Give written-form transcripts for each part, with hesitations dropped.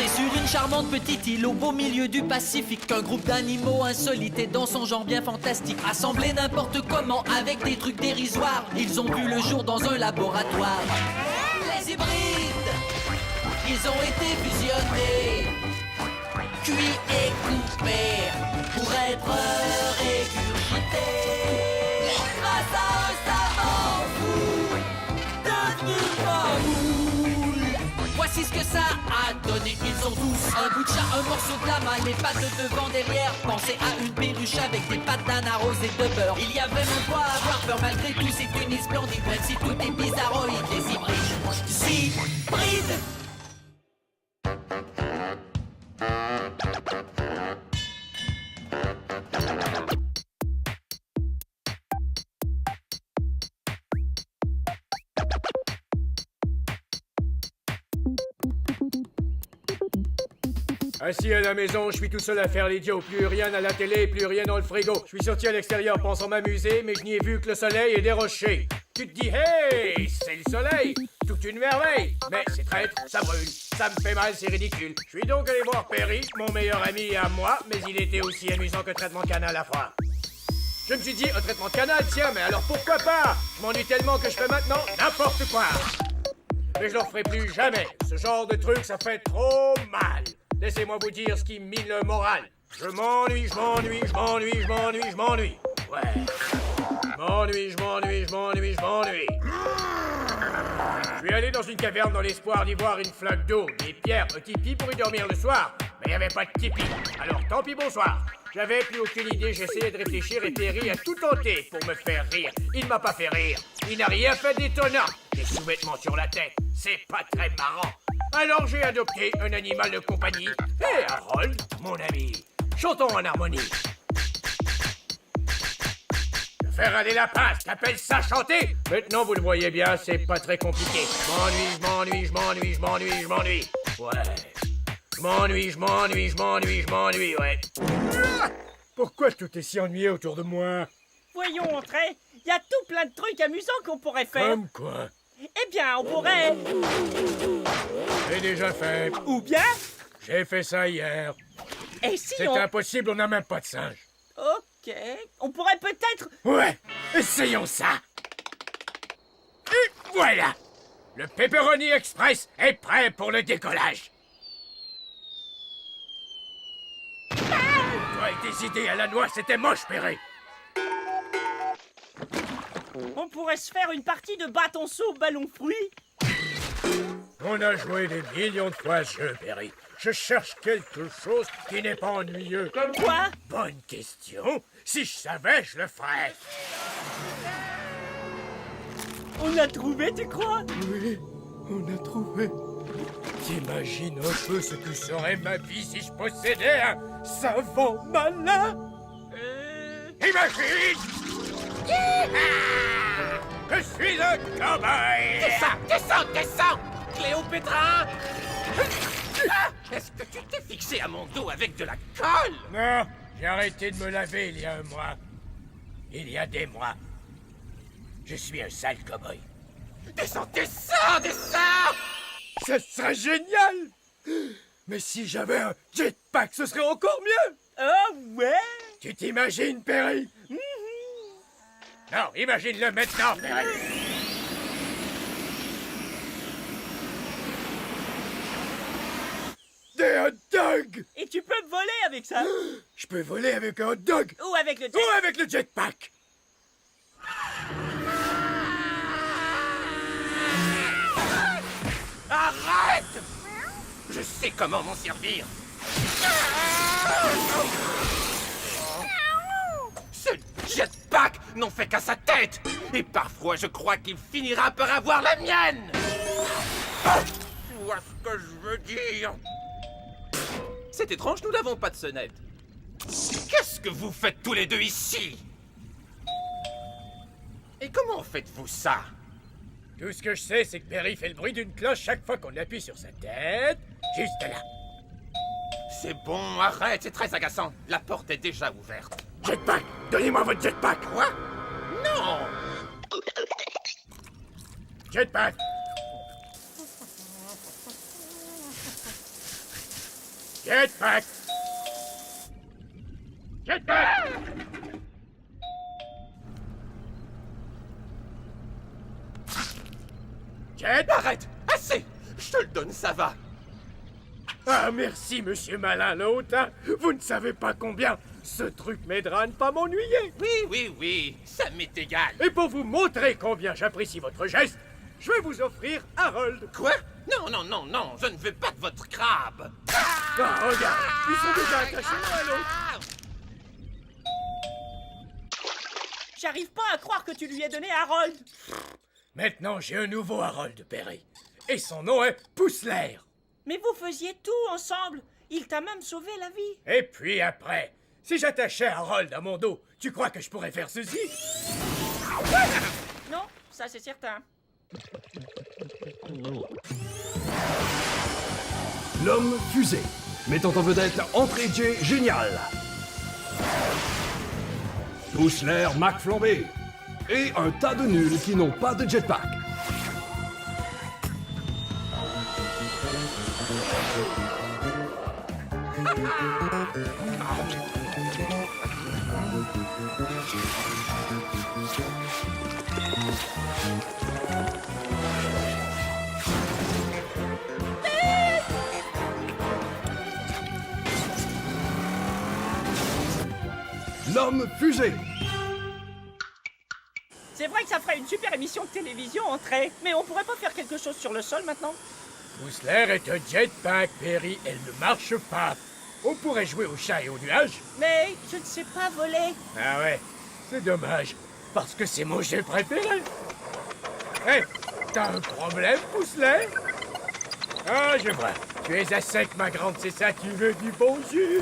C'est sur une charmante petite île au beau milieu du Pacifique qu'un groupe d'animaux insolites et dans son genre bien fantastique, assemblés n'importe comment avec des trucs dérisoires, ils ont vu le jour dans un laboratoire. Les hybrides, ils ont été fusionnés, cuits et coupés pour être régurgités grâce à un savant fou devenu moule. Voici ce que ça a donné. Ils ont tous un bout de chat, un morceau de lama, les pattes de devant, derrière. Pensez à une perruche avec des pattes d'âne arrosées de beurre. Il y a vraiment quoi avoir peur malgré tout, c'est une splendide. Même si tout est bizarroïde, les hybrides. Hybrides. Assis à la maison, je suis tout seul à faire l'idiot. Plus rien à la télé, plus rien dans le frigo. Je suis sorti à l'extérieur pensant m'amuser, mais je n'y ai vu que le soleil et des rochers. Tu te dis, hey, c'est le soleil, toute une merveille. Mais c'est traître, ça brûle, ça me fait mal, c'est ridicule. Je suis donc allé voir Perry, mon meilleur ami à moi, mais il était aussi amusant que traitement de canal à froid. Je me suis dit, un traitement de canal, tiens, mais alors pourquoi pas? Je m'ennuie tellement que je fais maintenant n'importe quoi. Mais je le referai plus jamais. Ce genre de truc, ça fait trop mal. Laissez-moi vous dire ce qui me mine le moral. Je m'ennuie, je m'ennuie, je m'ennuie, je m'ennuie, je m'ennuie. Ouais. Je m'ennuie, je m'ennuie, je m'ennuie, je m'ennuie. Je suis allé dans une caverne dans l'espoir d'y voir une flaque d'eau, des pierres, un tipi pour y dormir le soir. Mais il n'y avait pas de tipi. Alors tant pis, bonsoir. J'avais plus aucune idée, j'essayais de réfléchir et Perry a tout tenté pour me faire rire. Il m'a pas fait rire. Il n'a rien fait d'étonnant. Des sous-vêtements sur la tête, c'est pas très marrant. Alors j'ai adopté un animal de compagnie et Harold, mon ami. Chantons en harmonie. Faire aller la passe, t'appelles ça chanter? Maintenant vous le voyez bien, c'est pas très compliqué. Je m'ennuie, je m'ennuie, je m'ennuie, je m'ennuie, je m'ennuie. Ouais. Je m'ennuie, je m'ennuie, je m'ennuie, je m'ennuie, ouais. Pourquoi tout est si ennuyé autour de moi? Voyons, André, il y a tout plein de trucs amusants qu'on pourrait faire. Comme quoi? Eh bien, on pourrait... J'ai déjà fait. Ou bien... J'ai fait ça hier. Et si C'est on... impossible, on n'a même pas de singe. Ok, on pourrait peut-être... Ouais, essayons ça. Et voilà. Le Pepperoni Express est prêt pour le décollage. Toi et tes idées à la noix, c'était moche, Perry. On pourrait se faire une partie de bâton-saut ballon-fruit. On a joué des millions de fois à ce jeu, Perry. Je cherche quelque chose qui n'est pas ennuyeux. Comme quoi? Bonne question. Si je savais, je le ferais. On a trouvé, tu crois? Oui, on a trouvé. T'imagines un peu ce que serait ma vie si je possédais un savant malin? Imagine! Je suis un cow-boy! Descends! Cléopétra! Est-ce que tu t'es fixé à mon dos avec de la colle? Non, j'ai arrêté de me laver il y a un mois. Il y a des mois. Je suis un sale cow-boy. Descends! Ce serait génial! Mais si j'avais un jetpack, ce serait encore mieux! Oh ouais? Tu t'imagines, Perry? Non, imagine-le maintenant, Perry! Des hot dogs! Et tu peux voler avec ça? Je peux voler avec un hot dog! Ou avec le jet? Ou avec le jetpack! Arrête! Je sais comment m'en servir. Ce jetpack n'en fait qu'à sa tête. Et parfois, je crois qu'il finira par avoir la mienne. Tu vois ce que je veux dire? C'est étrange, nous n'avons pas de sonnette. Qu'est-ce que vous faites tous les deux ici? Et comment faites-vous ça? Tout ce que je sais, c'est que Perry fait le bruit d'une cloche chaque fois qu'on appuie sur sa tête. Juste là. C'est bon, arrête, c'est très agaçant. La porte est déjà ouverte. Jetpack! Donnez-moi votre jetpack! Quoi? Non! Jetpack! Jetpack! Jetpack! Jet! Arrête! Assez! Je te le donne, ça va! Ah, merci, monsieur Malin l'hôte, hein. Vous ne savez pas combien ce truc m'aidera à ne pas m'ennuyer. Oui, ça m'est égal! Et pour vous montrer combien j'apprécie votre geste, je vais vous offrir Harold. Quoi? Non, je ne veux pas de votre crabe! Ah, regarde, ils sont déjà attachés l'un à l'autre. J'arrive pas à croire que tu lui aies donné Harold. Maintenant, j'ai un nouveau Harold, Perry. Et son nom est Pousseler. Mais vous faisiez tout ensemble. Il t'a même sauvé la vie. Et puis après, si j'attachais Harold à mon dos, tu crois que je pourrais faire ceci? Non, ça c'est certain. L'homme fusée, mettant en vedette Entrée J génial. Pousseler McFlambé. Et un tas de nuls qui n'ont pas de jetpack. L'homme fusée. C'est vrai que ça ferait une super émission de télévision, Entrée. Mais on pourrait pas faire quelque chose sur le sol maintenant? Pousseler est un jetpack, Perry. Elle ne marche pas. On pourrait jouer au chat et au nuage. Mais je ne sais pas voler. Ah ouais, c'est dommage. Parce que c'est mon jeu préféré. Hé, t'as un problème, Pousseler? Ah, je vois. Tu es à sec, ma grande, c'est ça, tu veux du bon jus.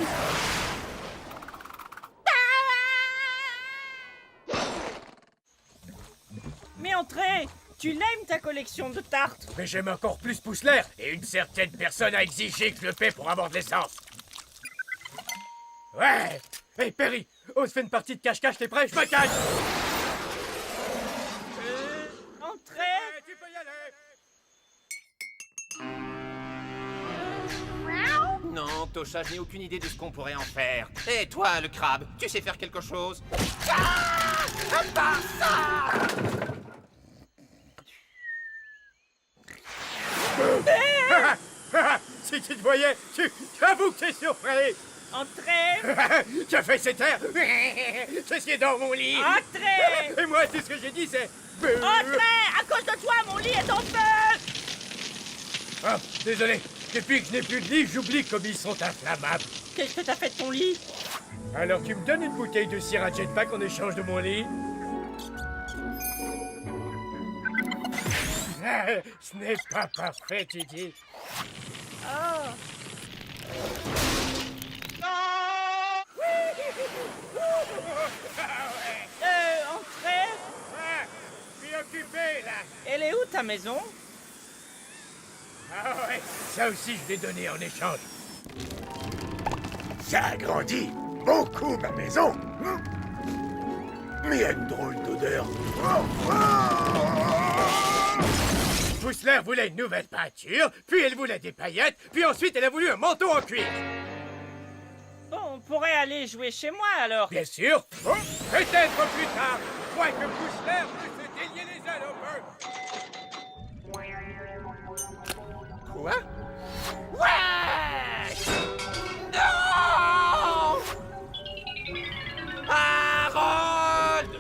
Mais Entrée, tu l'aimes ta collection de tartes? Mais j'aime encore plus Pousseler, et une certaine personne a exigé que je le paie pour avoir de l'essence. Ouais. Hé, Perry, on se fait une partie de cache-cache, t'es prêt? Je me cache. Entrée? Tu peux y aller. Non, Tosha, je n'ai aucune idée de ce qu'on pourrait en faire. Et toi, le crabe, tu sais faire quelque chose? Ah! À part ça! Si tu te voyais, j'avoue que t'es surpris. Entrée? Tu as fait cet air. Je suis dans mon lit. Entrée! Et moi, tout ce que j'ai dit, c'est... Entrée! À cause de toi, mon lit est en feu! Ah, désolé. Depuis que je n'ai plus de lit, j'oublie comme ils sont inflammables. Qu'est-ce que t'as fait de ton lit? Alors tu me donnes une bouteille de cire à jetpack en échange de mon lit? Ah, ce n'est pas parfait, tu dis. Oh. Entrée? Ah, je suis occupé, là. Elle est où ta maison? Ah ouais, ça aussi je vais donner en échange. Ça agrandit beaucoup ma maison. Mais il y a une drôle d'odeur. Pousseler voulait une nouvelle peinture, puis elle voulait des paillettes, puis ensuite elle a voulu un manteau en cuir. Bon, on pourrait aller jouer chez moi alors. Bien sûr. Oh, peut-être plus tard. Je crois que Pousseler peut se délier les ailes un peu. Quoi? Ouais! Non! Harold!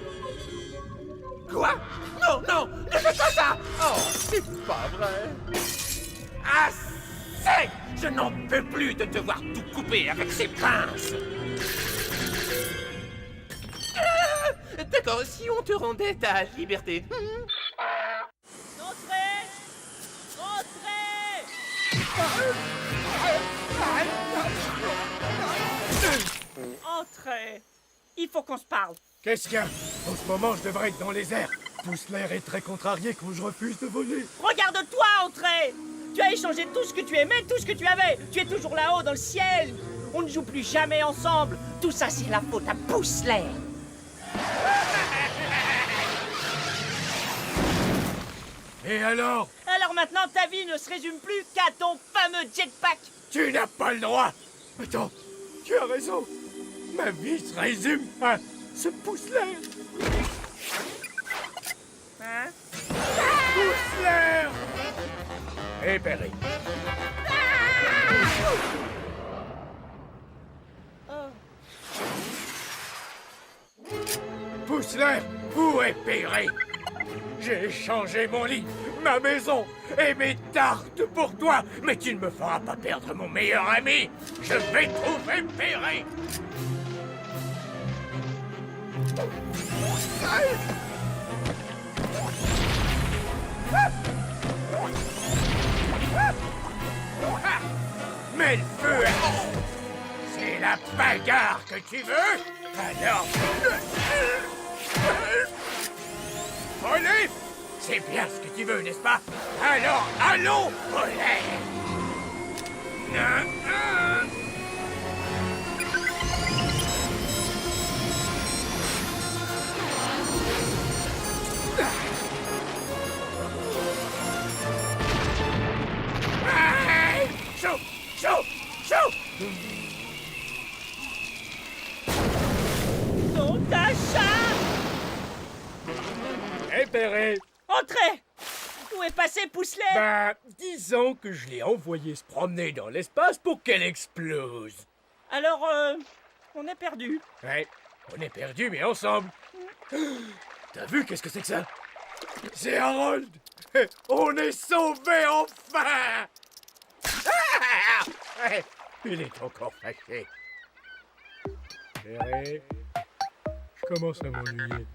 Quoi? Non, ne fais pas ça! Oh, c'est pas vrai! Assez! Je n'en peux plus de te voir tout couper avec ces pinces! D'accord, si on te rendait ta liberté. Entrée! Entrée! Entrée! Il faut qu'on se parle. Qu'est-ce qu'il y a? En ce moment, je devrais être dans les airs. Pousseler est très contrarié quand je refuse de voler. Regarde-toi, Entrée! Tu as échangé tout ce que tu aimais, tout ce que tu avais. Tu es toujours là-haut dans le ciel. On ne joue plus jamais ensemble. Tout ça, c'est la faute à Pousseler. Et alors? Alors maintenant, ta vie ne se résume plus qu'à ton fameux jetpack. Tu n'as pas le droit! Attends, tu as raison. Ma vie se résume à ce pouce-l'air. Hein? Pouce-l'air. Et Perry. Pouce-l'air, où est Perry? J'ai échangé mon lit, ma maison et mes tartes pour toi, mais tu ne me feras pas perdre mon meilleur ami. Je vais trouver Perry. Mais le feu, c'est la bagarre que tu veux? Alors... Voler? C'est bien ce que tu veux, n'est-ce pas? Alors, allons, voler! Chaud! Chaud! Chaud! Non, Tasha! Hé, Perry! Entrez! Où est passé Pouce-l'air? Ben, disons que je l'ai envoyé se promener dans l'espace pour qu'elle explose. Alors, on est perdu. Ouais, on est perdu, mais ensemble. T'as vu qu'est-ce que c'est que ça? C'est Harold! On est sauvés enfin! Ouais, il est encore fâché. Perry, je commence à m'ennuyer.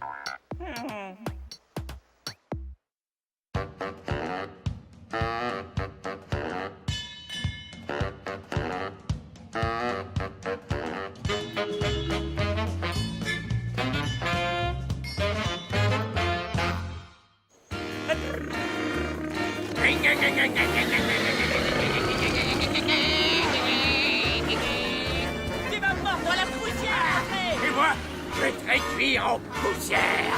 Tu vas voir dans la poussière, André! Et moi, je vais te réduire en poussière!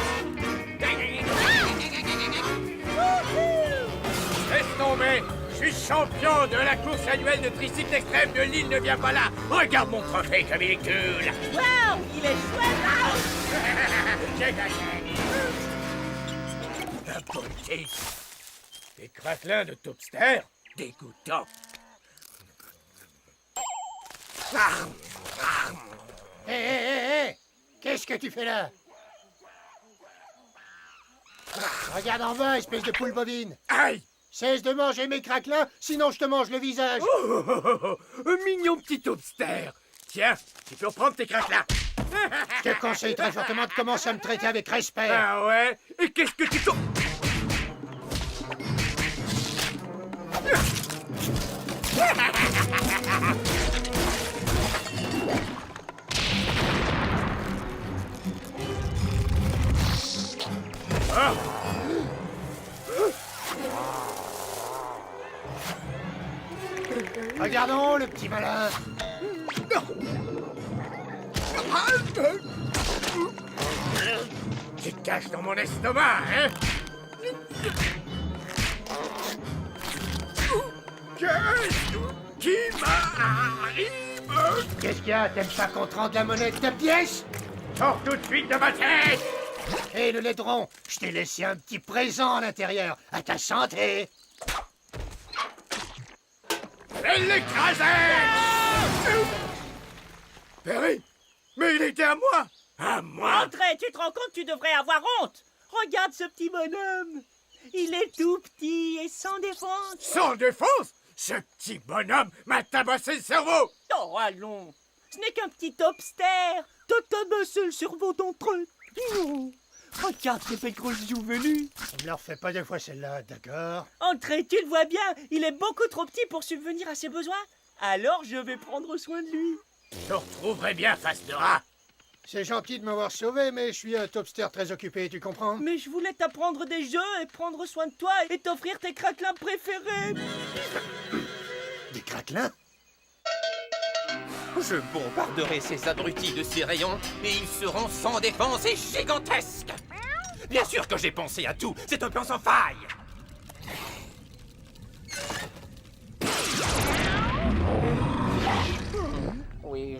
Laisse tomber! Je suis champion de la course annuelle de tricycle extrême de l'île ne vient pas là! Regarde mon trophée comme il est cool! Wow! Il est chouette! J'ai gagné! La bonté! Des craquelins de Topster? Dégoûtant! Hé, hé, hé! Qu'est-ce que tu fais là? Regarde en bas, espèce de poule bovine! Aïe! Cesse de manger mes craquelins, sinon je te mange le visage! Un mignon petit Topster! Tiens, tu peux reprendre tes craquelins! Je te conseille très fortement de commencer à me traiter avec respect! Ah ouais? Et qu'est-ce que tu... Regardons le petit malin! Tu te caches dans mon estomac, hein? Qu'est-ce qui m'arrive? Qu'est-ce qu'il y a? T'aimes pas qu'on te rende la monnaie de ta pièce? Sors tout de suite de ma tête! Hé, le laidron, je t'ai laissé un petit présent à l'intérieur. À ta santé! Et l'écraser! Perry! Mais il était à moi! À moi! André, tu te rends compte, tu devrais avoir honte! Regarde ce petit bonhomme! Il est tout petit et sans défense! Sans défense! Ce petit bonhomme m'a tabassé le cerveau! Oh, allons! Ce n'est qu'un petit Topster! T'as tabassé le cerveau d'Entrée! Non! Regarde ces belles grosses joues venues! Ne me leur fais pas deux fois celle-là, d'accord? Entrée, tu le vois bien, il est beaucoup trop petit pour subvenir à ses besoins. Alors je vais prendre soin de lui. Je retrouverai bien face de rat! C'est gentil de m'avoir sauvé, mais je suis un Topster très occupé, tu comprends? Mais je voulais t'apprendre des jeux et prendre soin de toi et t'offrir tes craquelins préférés. Des craquelins? Je bombarderai ces abrutis de ces rayons et ils seront sans défense et gigantesques. Bien sûr que j'ai pensé à tout, c'est un plan sans faille.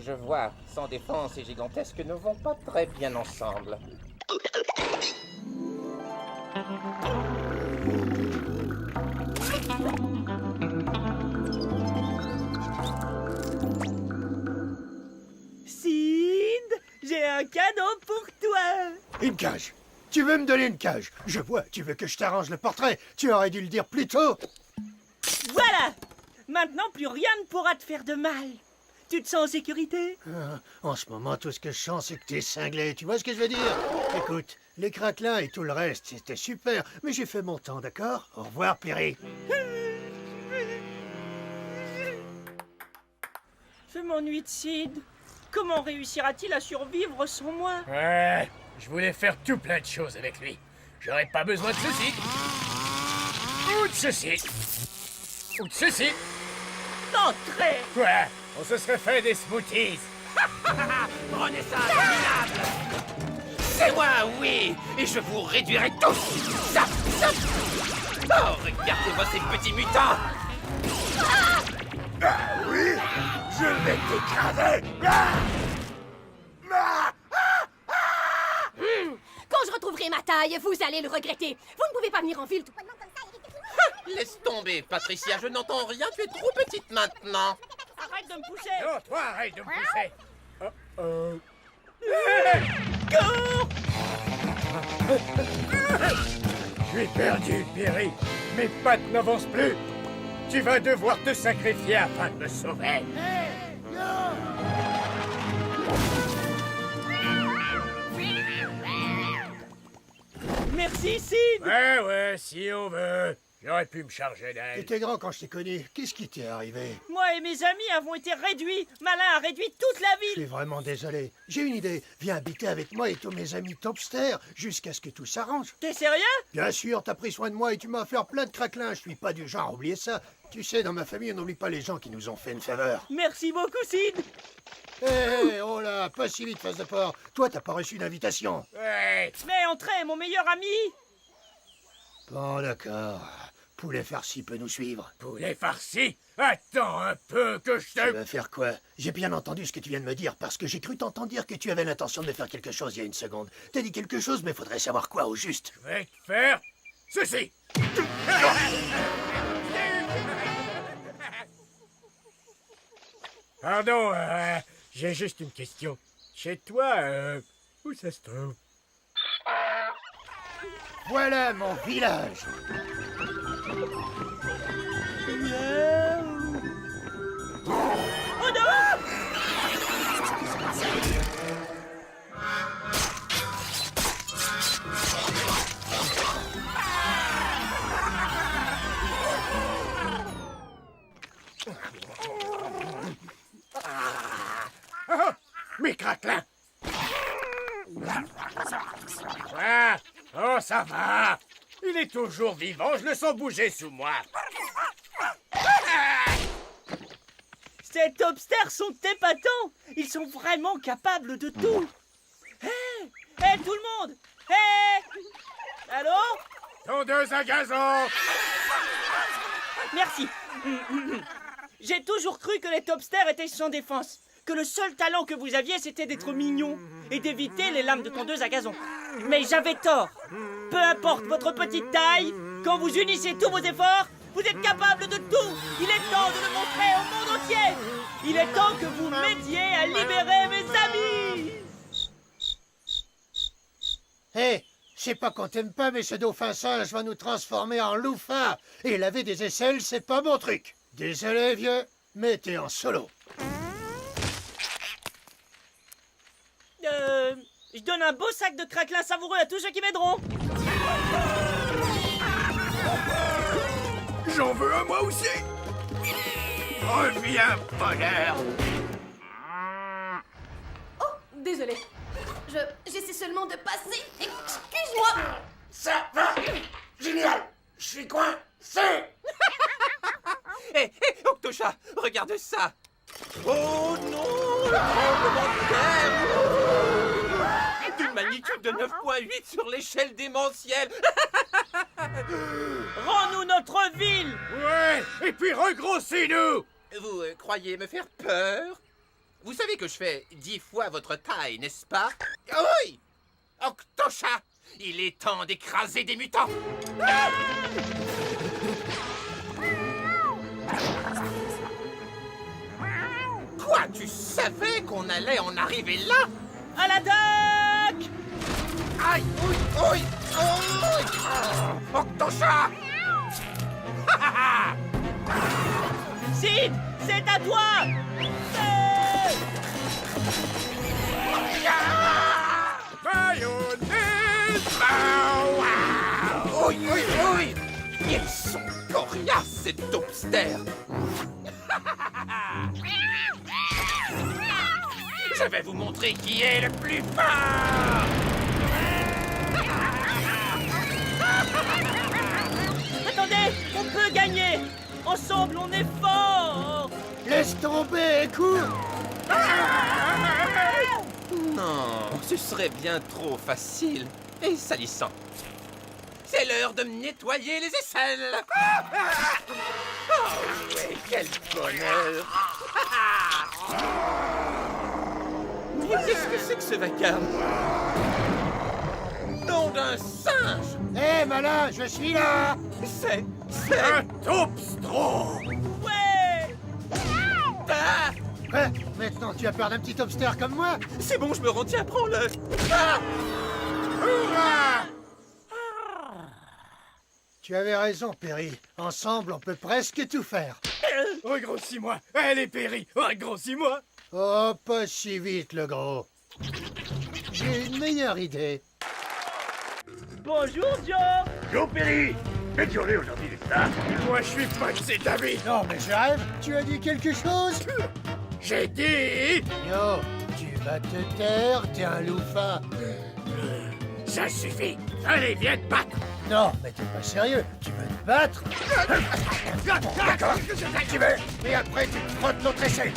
je vois, sans défense et gigantesque ne vont pas très bien ensemble. Sid, j'ai un cadeau pour toi. Une cage. Tu veux me donner une cage? Je vois, tu veux que je t'arrange le portrait. Tu aurais dû le dire plus tôt. Voilà. Maintenant, plus rien ne pourra te faire de mal. Tu te sens en sécurité? En ce moment, tout ce que je sens, c'est que t'es cinglé. Tu vois ce que je veux dire? Écoute, les craquelins et tout le reste, c'était super. Mais j'ai fait mon temps, d'accord? Au revoir, Perry. Je m'ennuie de Sid. Comment réussira-t-il à survivre sans moi? Ouais, je voulais faire tout plein de choses avec lui. J'aurais pas besoin de ceci. Ou de ceci. Ou de ceci. Entrez! Quoi? On se serait fait des smoothies. Prenez ça, abominable! C'est moi, oui! Et je vous réduirai tous! Zap, zap! Oh, regardez-moi ces petits mutants! Oui, je vais t'écraser. Quand je retrouverai ma taille, vous allez le regretter. Vous ne pouvez pas venir en ville tout bonnement comme ça. Laisse tomber, Patricia, je n'entends rien, tu es trop petite maintenant! Arrête de me pousser! Non, toi, arrête de me pousser. Je suis perdu, Perry. Mes pattes n'avancent plus. Tu vas devoir te sacrifier afin de me sauver. Merci, Sid! Ouais, si on veut. J'aurais pu me charger d'elle. T'étais grand quand je t'ai connu. Qu'est-ce qui t'est arrivé? Moi et mes amis avons été réduits. Malin a réduit toute la Je suis ville. vraiment désolé. J'ai une idée. Viens habiter avec moi et tous mes amis Topster jusqu'à ce que tout s'arrange. T'es sérieux? Bien sûr, t'as pris soin de moi et tu m'as offert plein de craquelins. Je suis pas du genre à oublier ça. Tu sais, dans ma famille, on n'oublie pas les gens qui nous ont fait une faveur. Merci beaucoup, Sid. Hé, oh là, pas si vite, face de porc. Toi, t'as pas reçu d'invitation. Ouais. Mais entrez, mon meilleur ami. Bon, d'accord. Poulet farci peut nous suivre. Poulet farci. Attends un peu que je Tu te... vas faire quoi? J'ai bien entendu ce que tu viens de me dire, parce que j'ai cru t'entendre dire que tu avais l'intention de me faire quelque chose il y a une seconde. T'as dit quelque chose, mais faudrait savoir quoi au juste. Je vais te faire ceci. Pardon, j'ai juste une question. Chez toi, où ça se trouve? Voilà mon village. Oh non! Mes craquelins! Ah, oh, ça va! Il est toujours vivant, je le sens bouger sous moi. Ces Topsters sont épatants. Ils sont vraiment capables de tout. Hé! Hé, tout le monde! Hé! Allô? Tondeuse à gazon! Merci. J'ai toujours cru que les Topsters étaient sans défense. Que le seul talent que vous aviez, c'était d'être mignon et d'éviter les lames de tondeuse à gazon. Mais j'avais tort. Peu importe votre petite taille, quand vous unissez tous vos efforts, vous êtes capable de tout. Il est temps de le montrer au monde entier. Il est temps que vous m'aidiez à libérer mes amis. Hé, c'est pas qu'on t'aime pas, mais ce dauphin singe va nous transformer en loufa. Et laver des aisselles, c'est pas mon truc. Désolé, vieux, mais t'es en solo. Je donne un beau sac de craquelins savoureux à tous ceux qui m'aideront. J'en veux un moi aussi. Reviens, bonheur! Oh, désolé. J'essaie seulement de passer. Excuse-moi. Ça va! Génial! Je suis coincé! Hé, Octochat, regarde ça! Oh non! Le tremblement de terre! D'une magnitude de 9,8 sur l'échelle démentielle! Rends-nous notre ville. Ouais, et puis regrossis-nous! Vous croyez me faire peur? Vous savez que je fais 10 fois votre taille, n'est-ce pas? Oui! Octochat! Il est temps d'écraser des mutants! Ah! Quoi? Tu savais qu'on allait en arriver là? À la doc! Aïe! Oui! Oui! Oui! Oh, Octochat! Sid, c'est à toi! Oui, oui, oui! Ils sont coriaces, ces topsters! Je vais vous montrer qui est le plus fort! Attendez, on peut gagner! Ensemble, on est fort! Laisse tomber, cours! Non, ce serait bien trop facile et salissant. C'est l'heure de me nettoyer les aisselles. Oh oui, quel bonheur. Qu'est-ce que c'est que ce vacarme? Nom d'un singe. Hé, malin, je suis là! C'est... Un topstro! Ouais! Ah, Hein, maintenant tu as peur d'un petit topster comme moi? c'est bon, je me rends, tiens, prends-le. Tu avais raison, Perry. Ensemble, on peut presque tout faire. Regrossis-moi! Allez, Perry, regrossis-moi! Oh, pas si vite, le gros. J'ai une meilleure idée. Bonjour, Joe! Yo, Perry! Quelle journée aujourd'hui, ça? Moi, je suis pas de cet avis! Non, mais je rêve. Tu as dit quelque chose? J'ai dit... Yo, tu vas te taire, t'es un loufin. Ça suffit! Allez, viens te battre! Non, mais t'es pas sérieux. Tu veux te battre? D'accord, tu veux, et après tu te frottes l'autre essai.